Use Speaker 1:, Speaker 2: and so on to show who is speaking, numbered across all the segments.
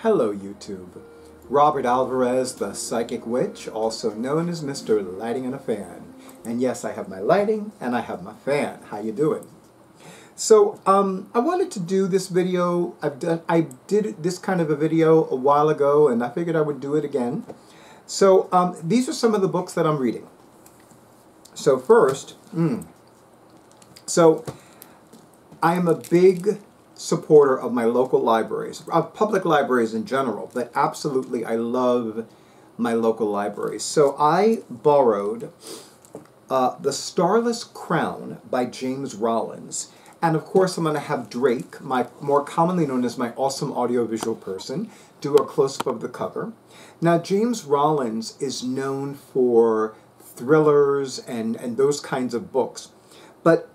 Speaker 1: Hello YouTube. Robert Alvarez, the Psychic Witch, also known as Mr. Lighting and a Fan. And yes, I have my lighting and I have my fan. How you doing? So, I wanted to do this video. I did this kind of a video a while ago and I figured I would do it again. So, these are some of the books that I'm reading. So first, I am a big supporter of my local libraries, of public libraries in general, but absolutely I love my local libraries. So I borrowed The Starless Crown by James Rollins. And of course I'm going to have Drake, more commonly known as my awesome audiovisual person, do a close-up of the cover. Now James Rollins is known for thrillers and those kinds of books. But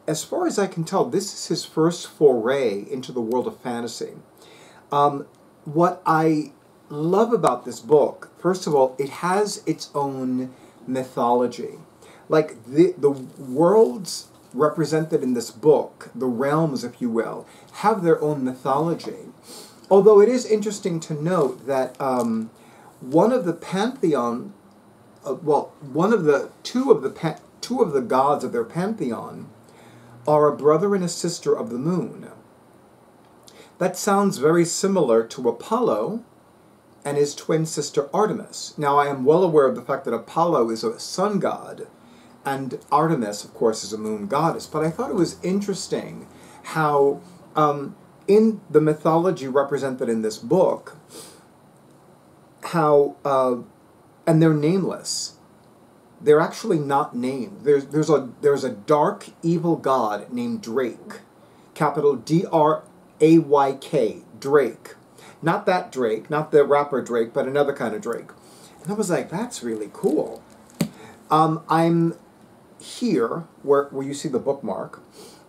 Speaker 1: as far as I can tell, this is his first foray into the world of fantasy. What I love about this book, first of all, it has its own mythology. Like the worlds represented in this book, the realms, if you will, have their own mythology. Although it is interesting to note that one of the pantheon, two of the gods of their pantheon are a brother and a sister of the moon. That sounds very similar to Apollo and his twin sister Artemis. Now I am well aware of the fact that Apollo is a sun god and Artemis, of course, is a moon goddess. But I thought it was interesting how in the mythology represented in this book, how, and they're nameless. They're actually not named. There's a dark, evil god named Drake, capital D-R-A-Y-K, Drake. Not that Drake, not the rapper Drake, but another kind of Drake. And I was like, that's really cool. I'm here, where you see the bookmark.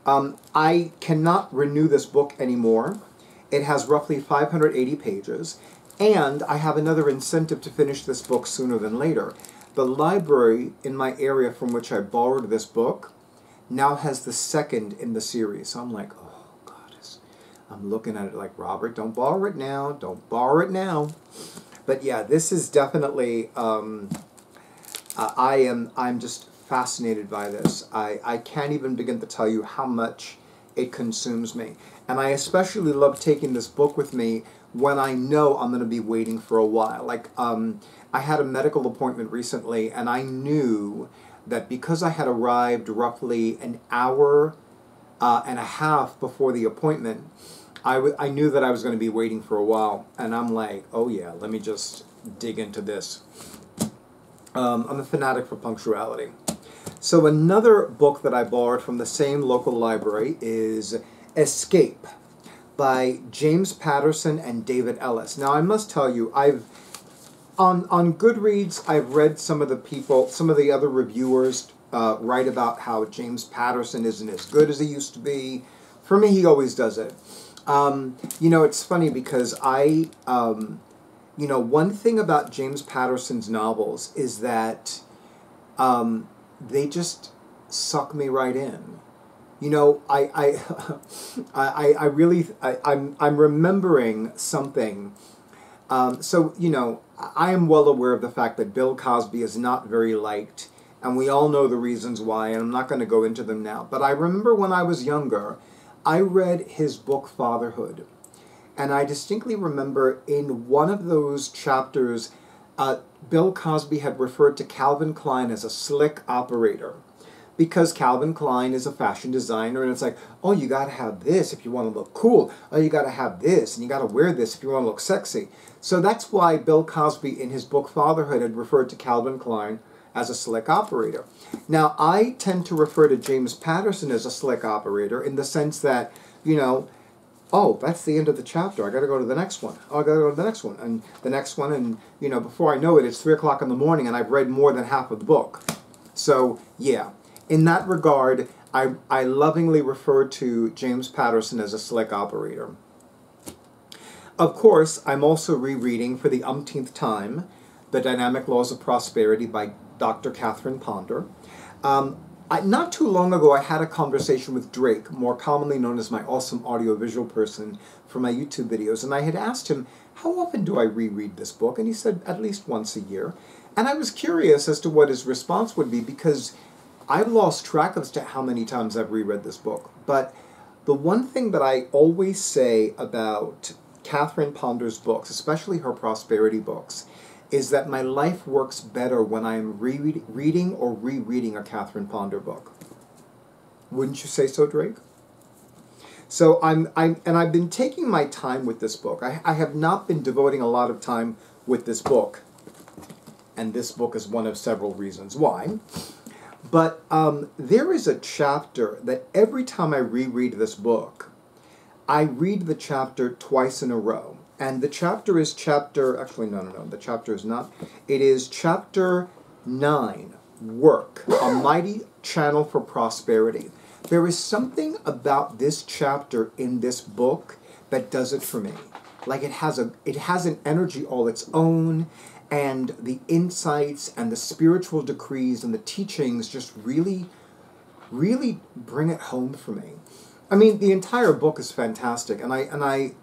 Speaker 1: I cannot renew this book anymore. It has roughly 580 pages, and I have another incentive to finish this book sooner than later. The library in my area from which I borrowed this book now has the second in the series. So I'm like, oh, goddess. I'm looking at it like, Robert, don't borrow it now. Don't borrow it now. But yeah, this is definitely, I'm just fascinated by this. I can't even begin to tell you how much it consumes me. And I especially love taking this book with me when I know I'm going to be waiting for a while. Like, I had a medical appointment recently, and I knew that because I had arrived roughly an hour and a half before the appointment, I knew that I was going to be waiting for a while. And I'm like, oh yeah, let me just dig into this. I'm a fanatic for punctuality. So another book that I borrowed from the same local library is Escape by James Patterson and David Ellis. Now I must tell you, on Goodreads, I've read some of the other reviewers write about how James Patterson isn't as good as he used to be. For me, he always does it. You know, it's funny because you know, one thing about James Patterson's novels is that they just suck me right in. You know, I'm remembering something. So, you know, I am well aware of the fact that Bill Cosby is not very liked, and we all know the reasons why, and I'm not going to go into them now. But I remember when I was younger, I read his book Fatherhood, and I distinctly remember in one of those chapters, Bill Cosby had referred to Calvin Klein as a slick operator, because Calvin Klein is a fashion designer, and it's like, oh, you got to have this if you want to look cool. Oh, you got to have this, and you got to wear this if you want to look sexy. So that's why Bill Cosby, in his book Fatherhood, had referred to Calvin Klein as a slick operator. Now, I tend to refer to James Patterson as a slick operator in the sense that, you know, oh, that's the end of the chapter. I got to go to the next one. Oh, I got to go to the next one, and the next one, and, you know, before I know it, it's 3 o'clock in the morning, and I've read more than half of the book. So, yeah. In that regard, I lovingly refer to James Patterson as a slick operator. Of course, I'm also rereading for the umpteenth time The Dynamic Laws of Prosperity by Dr. Catherine Ponder. not too long ago, I had a conversation with Drake, more commonly known as my awesome audiovisual person for my YouTube videos, and I had asked him, how often do I reread this book? And he said, at least once a year. And I was curious as to what his response would be, because I've lost track as to how many times I've reread this book. But the one thing that I always say about Catherine Ponder's books, especially her prosperity books, is that my life works better when I'm reading or rereading a Catherine Ponder book. Wouldn't you say so, Drake? So I've been taking my time with this book. I have not been devoting a lot of time with this book, and this book is one of several reasons why. But there is a chapter that every time I reread this book, I read the chapter twice in a row. And the chapter is actually, no, the chapter is not. It is chapter 9, Work, a Mighty Channel for Prosperity. There is something about this chapter in this book that does it for me. Like it has an energy all its own, and the insights and the spiritual decrees and the teachings just really, really bring it home for me. I mean, the entire book is fantastic, and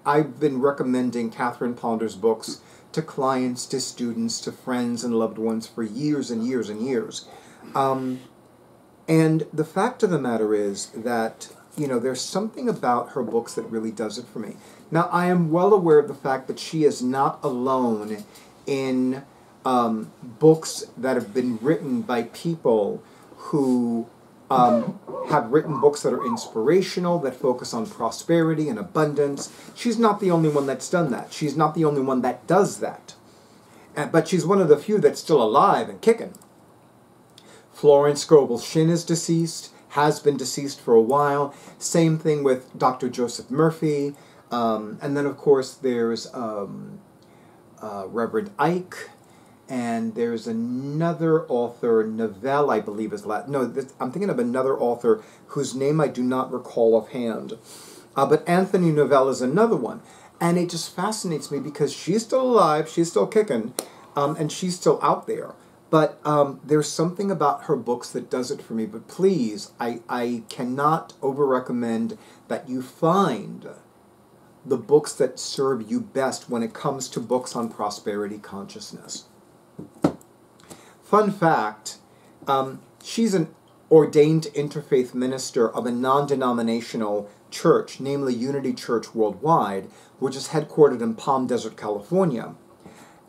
Speaker 1: I've been recommending Catherine Ponder's books to clients, to students, to friends and loved ones for years and years and years. And the fact of the matter is that, you know, there's something about her books that really does it for me. Now, I am well aware of the fact that she is not alone in books that have been written by people who have written books that are inspirational, that focus on prosperity and abundance. She's not the only one that's done that. She's not the only one that does that. But she's one of the few that's still alive and kicking. Florence Scovel Shinn is deceased, has been deceased for a while. Same thing with Dr. Joseph Murphy. And then, of course, there's Reverend Ike. And there's another author, Novell, I believe is Latin. No, I'm thinking of another author whose name I do not recall offhand. But Anthony Novell is another one. And it just fascinates me because she's still alive, she's still kicking, and she's still out there. But there's something about her books that does it for me. But please, I cannot over-recommend that you find the books that serve you best when it comes to books on prosperity consciousness. Fun fact, she's an ordained interfaith minister of a non-denominational church, namely Unity Church Worldwide, which is headquartered in Palm Desert, California.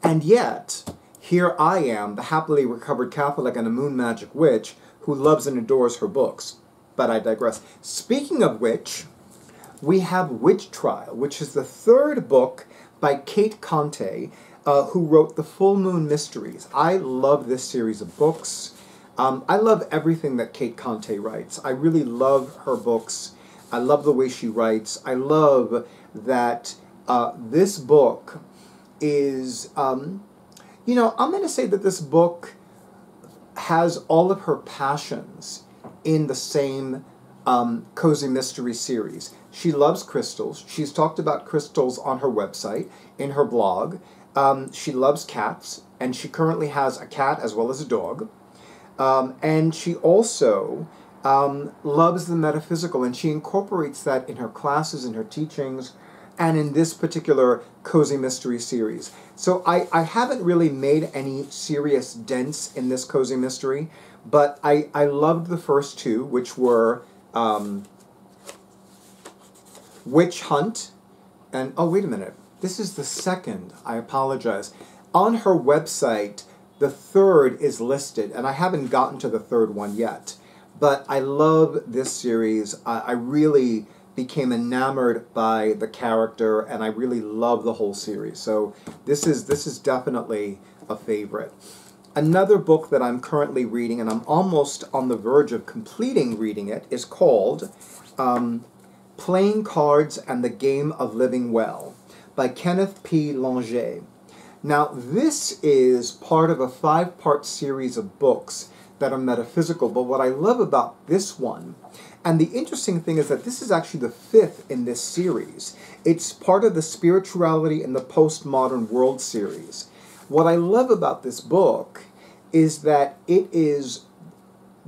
Speaker 1: And yet, here I am, the happily recovered Catholic and a moon magic witch who loves and adores her books. But I digress. Speaking of which, we have Witch Trial, which is the third book by Kate Conte, who wrote The Full Moon Mysteries. I love this series of books. I love everything that Kate Conte writes. I really love her books. I love the way she writes. I love that this book is, you know, I'm going to say that this book has all of her passions in the same Cozy Mystery series. She loves crystals. She's talked about crystals on her website, in her blog. She loves cats, and she currently has a cat as well as a dog. And she also loves the metaphysical, and she incorporates that in her classes, in her teachings, and in this particular Cozy Mystery series. So I haven't really made any serious dents in this Cozy Mystery, but I loved the first two, which were Witch Hunt, and, oh, wait a minute. This is the second. I apologize. On her website, the third is listed, and I haven't gotten to the third one yet. But I love this series. I really became enamored by the character, and I really love the whole series. So this is definitely a favorite. Another book that I'm currently reading, and I'm almost on the verge of completing reading it, is called Playing Cards and the Game of Living Well by Kenneth P. Langer. Now, this is part of a 5-part series of books that are metaphysical, but what I love about this one, and the interesting thing is that this is actually the 5th in this series. It's part of the Spirituality in the Postmodern World series. What I love about this book is that it is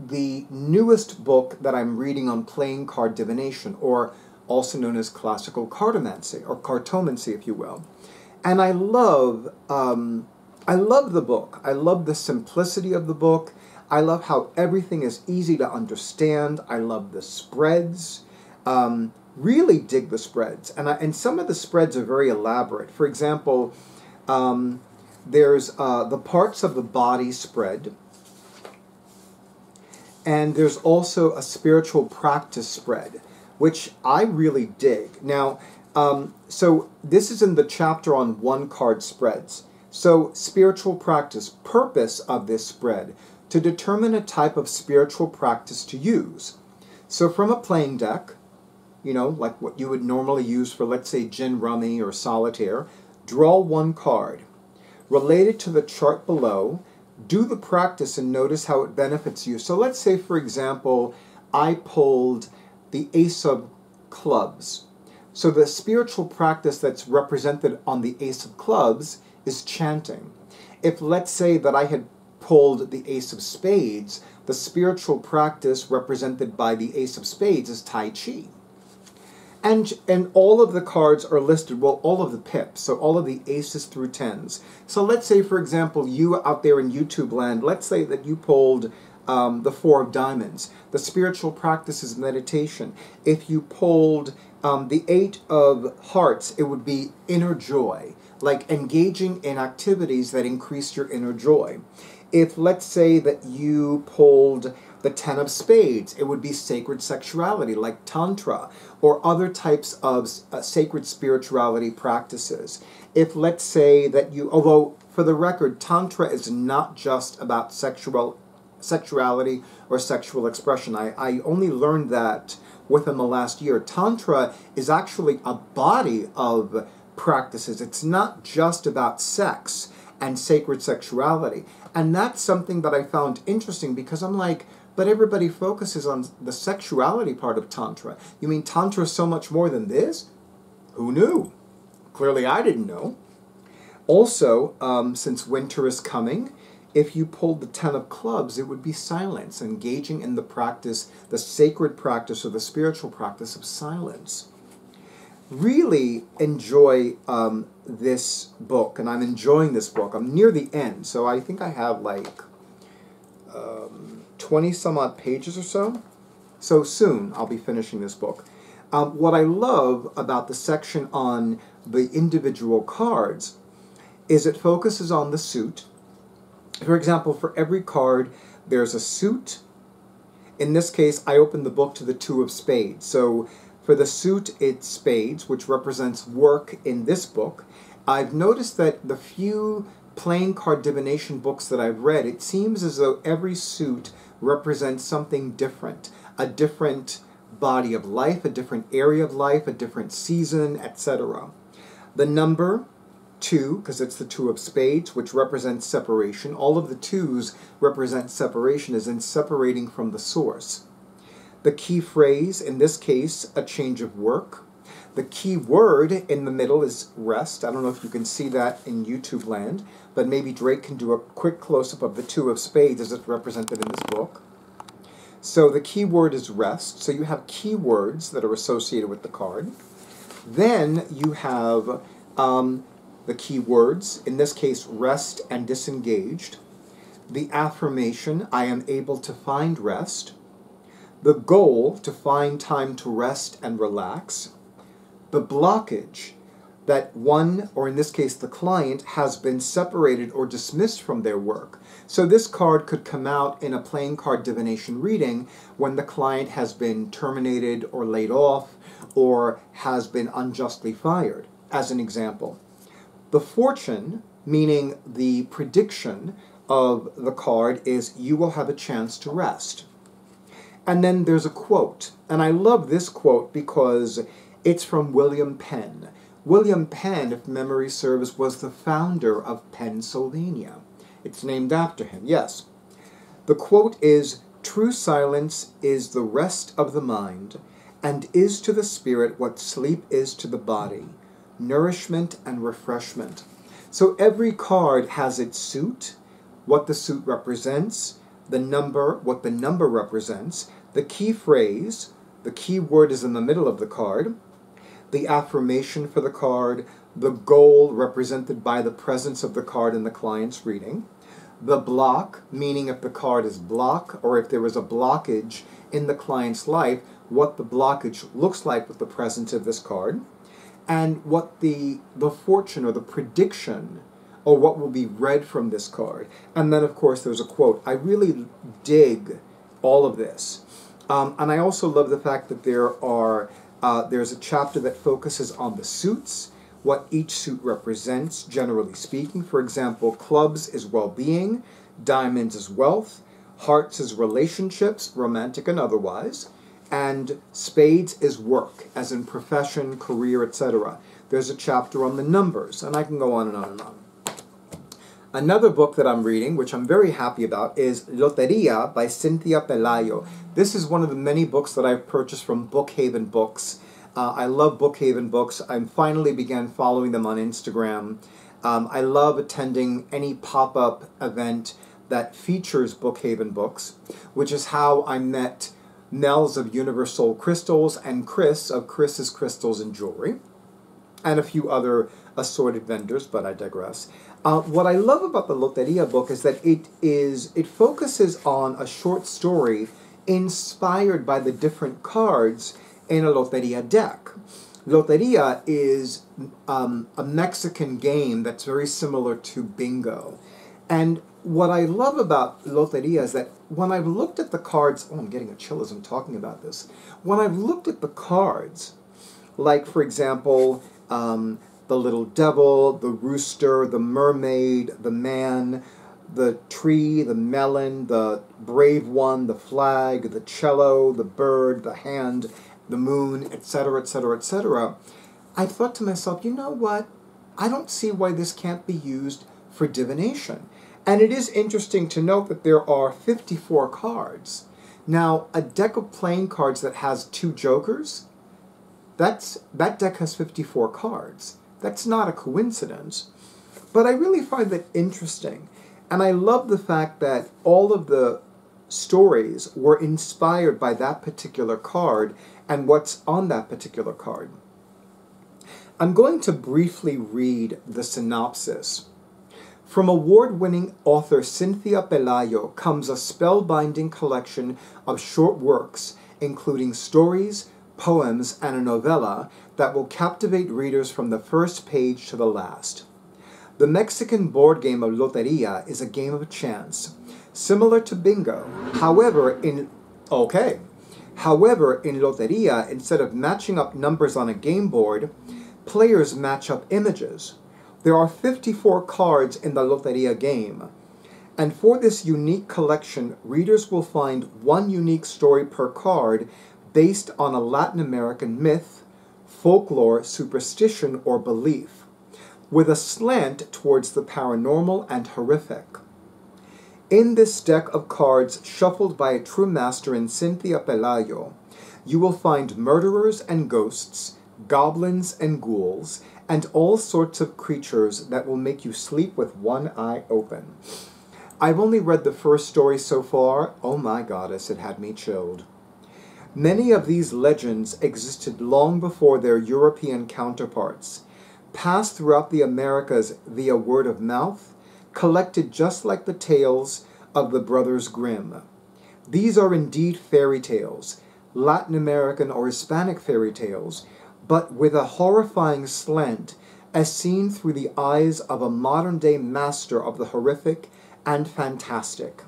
Speaker 1: the newest book that I'm reading on playing card divination, or also known as classical cartomancy, or cartomancy, if you will. And I love the book. I love the simplicity of the book. I love how everything is easy to understand. I love the spreads. Really dig the spreads. And some of the spreads are very elaborate. For example, there's the parts of the body spread. And there's also a spiritual practice spread, which I really dig. Now, so this is in the chapter on one-card spreads. So, spiritual practice, purpose of this spread, to determine a type of spiritual practice to use. So from a playing deck, you know, like what you would normally use for, let's say, gin rummy or solitaire, draw one card. Related to the chart below, do the practice and notice how it benefits you. So let's say, for example, I pulled the Ace of Clubs. So the spiritual practice that's represented on the Ace of Clubs is chanting. If, let's say, that I had pulled the Ace of Spades, the spiritual practice represented by the Ace of Spades is Tai Chi. And all of the cards are listed, well, all of the pips, so all of the aces through tens. So let's say, for example, you out there in YouTube land, let's say that you pulled the Four of Diamonds. The spiritual practice is meditation. If you pulled the Eight of Hearts, it would be inner joy, like engaging in activities that increase your inner joy. If, let's say, that you pulled the Ten of Spades, it would be sacred sexuality, like Tantra, or other types of sacred spirituality practices. If, let's say, that you, although, for the record, Tantra is not just about sexuality or sexual expression. I only learned that within the last year. Tantra is actually a body of practices. It's not just about sex and sacred sexuality. And that's something that I found interesting, because I'm like, but everybody focuses on the sexuality part of Tantra. You mean Tantra is so much more than this? Who knew? Clearly I didn't know. Also, since winter is coming, if you pulled the Ten of Clubs, it would be silence, engaging in the practice, the sacred practice or the spiritual practice of silence. Really enjoy this book, and I'm enjoying this book. I'm near the end, so I think I have like 20 some odd pages or so. So soon I'll be finishing this book. What I love about the section on the individual cards is it focuses on the suit. For example, for every card, there's a suit. In this case, I opened the book to the Two of Spades. So for the suit, it's spades, which represents work in this book. I've noticed that the few playing card divination books that I've read, it seems as though every suit represents something different, a different body of life, a different area of life, a different season, etc. The number 2, because it's the Two of Spades, which represents separation. All of the twos represent separation, as in separating from the source. The key phrase, in this case, a change of work. The key word in the middle is rest. I don't know if you can see that in YouTube land, but maybe Drake can do a quick close-up of the Two of Spades as it's represented in this book. So the key word is rest. So you have key words that are associated with the card. Then you have the key words, in this case, rest and disengaged. The affirmation, I am able to find rest. The goal, to find time to rest and relax. The blockage, that one, or in this case the client, has been separated or dismissed from their work. So this card could come out in a playing card divination reading when the client has been terminated or laid off or has been unjustly fired, as an example. The fortune, meaning the prediction of the card, is you will have a chance to rest. And then there's a quote, and I love this quote because it's from William Penn. William Penn, if memory serves, was the founder of Pennsylvania. It's named after him, yes. The quote is, "True silence is the rest of the mind, and is to the spirit what sleep is to the body, nourishment and refreshment." So every card has its suit, what the suit represents, the number, what the number represents, the key phrase, the key word is in the middle of the card, the affirmation for the card, the goal represented by the presence of the card in the client's reading, the block, meaning if the card is block or if there is a blockage in the client's life, what the blockage looks like with the presence of this card, and what the fortune or the prediction or what will be read from this card. And then, of course, there's a quote. I really dig all of this. And I also love the fact that there's a chapter that focuses on the suits, what each suit represents, generally speaking. For example, clubs is well-being, diamonds is wealth, hearts is relationships, romantic and otherwise, and spades is work, as in profession, career, etc. There's a chapter on the numbers, and I can go on and on and on. Another book that I'm reading, which I'm very happy about, is Lotería by Cynthia Pelayo. This is one of the many books that I've purchased from Bookhaven Books. I love Bookhaven Books. I finally began following them on Instagram. I love attending any pop-up event that features Bookhaven Books, which is how I met Nels of Universal Crystals and Chris of Chris's Crystals and Jewelry, and a few other assorted vendors, but I digress. What I love about the Lotería book is that it focuses on a short story inspired by the different cards in a Lotería deck. Lotería is a Mexican game that's very similar to bingo. And what I love about Lotería is that when I've looked at the cards, oh, I'm getting a chill as I'm talking about this. When I've looked at the cards, like, for example, the little devil, the rooster, the mermaid, the man, the tree, the melon, the brave one, the flag, the cello, the bird, the hand, the moon, etc., etc., etc., I thought to myself, you know what? I don't see why this can't be used for divination. And it is interesting to note that there are 54 cards. Now, a deck of playing cards that has 2 jokers, that deck has 54 cards. That's not a coincidence. But I really find that interesting. And I love the fact that all of the stories were inspired by that particular card and what's on that particular card. I'm going to briefly read the synopsis. From award-winning author Cynthia Pelayo comes a spellbinding collection of short works, including stories, poems, and a novella that will captivate readers from the first page to the last. The Mexican board game of Lotería is a game of chance, similar to bingo. However, in Lotería, instead of matching up numbers on a game board, players match up images. There are 54 cards in the Lotería game, and for this unique collection, readers will find one unique story per card based on a Latin American myth, folklore, superstition, or belief, with a slant towards the paranormal and horrific. In this deck of cards shuffled by a true master in Cynthia Pelayo, you will find murderers and ghosts, goblins and ghouls, and all sorts of creatures that will make you sleep with one eye open. I've only read the first story so far. Oh my goddess, it had me chilled. Many of these legends existed long before their European counterparts, passed throughout the Americas via word of mouth, collected just like the tales of the Brothers Grimm. These are indeed fairy tales, Latin American or Hispanic fairy tales, but with a horrifying slant as seen through the eyes of a modern-day master of the horrific and fantastic.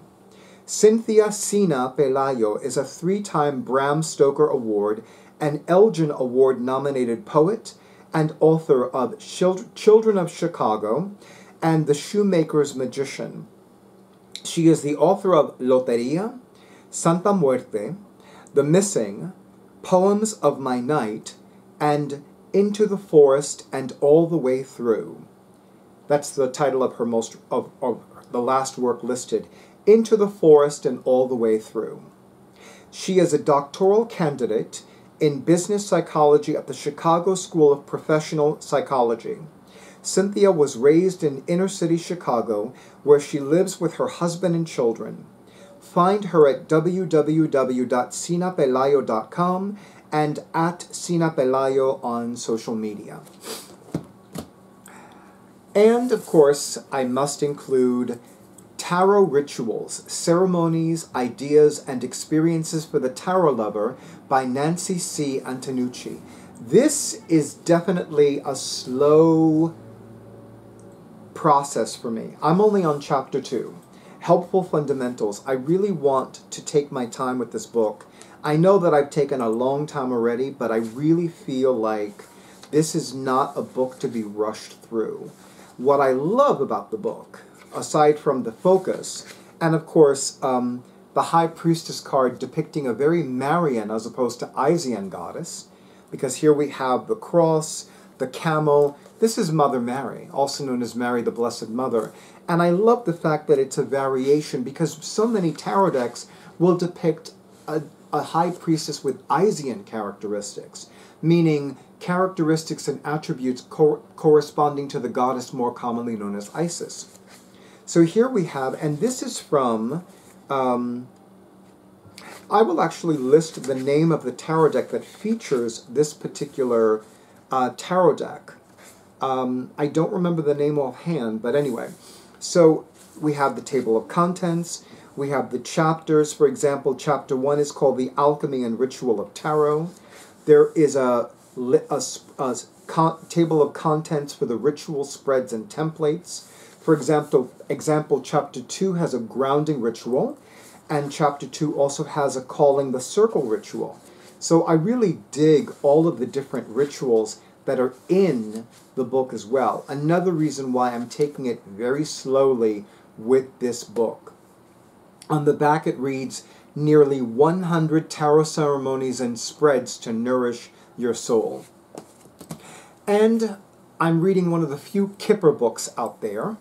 Speaker 1: Cynthia Cina Pelayo is a 3-time Bram Stoker Award and Elgin Award-nominated poet and author of Children of Chicago and The Shoemaker's Magician. She is the author of Lotería, Santa Muerte, The Missing, Poems of My Night, and Into the Forest and All the Way Through. That's the title of her of the last work listed, Into the Forest and All the Way Through. She is a doctoral candidate in business psychology at the Chicago School of Professional Psychology. Cynthia was raised in inner-city Chicago, where she lives with her husband and children. find her at www.cinapelayo.com and at Cina Pelayo on social media. And, of course, I must include Tarot Rituals, Ceremonies, Ideas, and Experiences for the Tarot Lover by Nancy C. Antonucci. This is definitely a slow process for me. I'm only on chapter 2, Helpful Fundamentals. I really want to take my time with this book. I know that I've taken a long time already, but I really feel like this is not a book to be rushed through. What I love about the book, aside from the focus, and of course the High Priestess card depicting a very Marian as opposed to Isian goddess, because here we have the cross, the camel. This is Mother Mary, also known as Mary the Blessed Mother. And I love the fact that it's a variation, because so many tarot decks will depict a High Priestess with Isian characteristics, meaning characteristics and attributes corresponding to the goddess more commonly known as Isis. So here we have, and this is from, I will actually list the name of the tarot deck that features this particular tarot deck. I don't remember the name offhand, but anyway. So we have the table of contents, we have the chapters. For example, chapter 1 is called The Alchemy and Ritual of Tarot. There is a table of contents for the ritual spreads and templates. For example, chapter 2 has a grounding ritual, and chapter 2 also has a calling the circle ritual. So I really dig all of the different rituals that are in the book as well. Another reason why I'm taking it very slowly with this book. On the back it reads, nearly 100 tarot ceremonies and spreads to nourish your soul. And I'm reading one of the few Kipper books out there.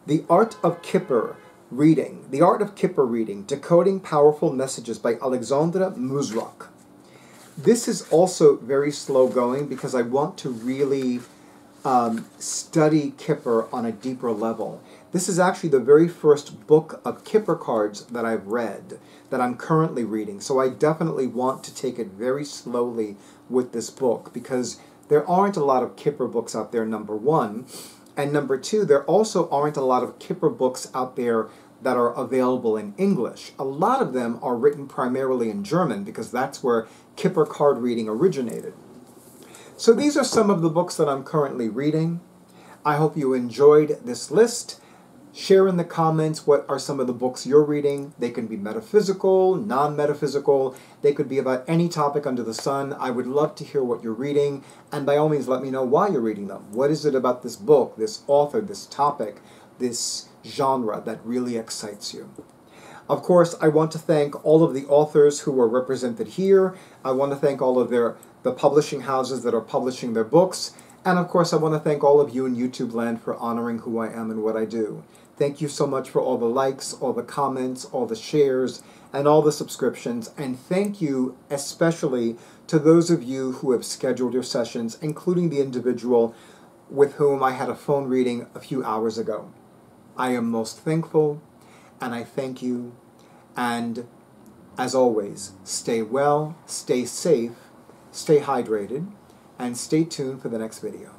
Speaker 1: The Art of Kipper Reading, Decoding Powerful Messages by Alexandra Muzrak. This is also very slow going because I want to really study Kipper on a deeper level. This is actually the very first book of Kipper cards that I've read, that I'm currently reading. So I definitely want to take it very slowly with this book, because there aren't a lot of Kipper books out there, number one. And number two, there also aren't a lot of Kipper books out there that are available in English. A lot of them are written primarily in German, because that's where Kipper card reading originated. So these are some of the books that I'm currently reading. I hope you enjoyed this list. Share in the comments what are some of the books you're reading. They can be metaphysical, non-metaphysical. They could be about any topic under the sun. I would love to hear what you're reading. And by all means, let me know why you're reading them. What is it about this book, this author, this topic, this genre that really excites you? Of course, I want to thank all of the authors who were represented here. I want to thank all of the publishing houses that are publishing their books. And of course, I want to thank all of you in YouTubeLand for honoring who I am and what I do. Thank you so much for all the likes, all the comments, all the shares, and all the subscriptions. And thank you especially to those of you who have scheduled your sessions, including the individual with whom I had a phone reading a few hours ago. I am most thankful, and I thank you. And as always, stay well, stay safe, stay hydrated, and stay tuned for the next video.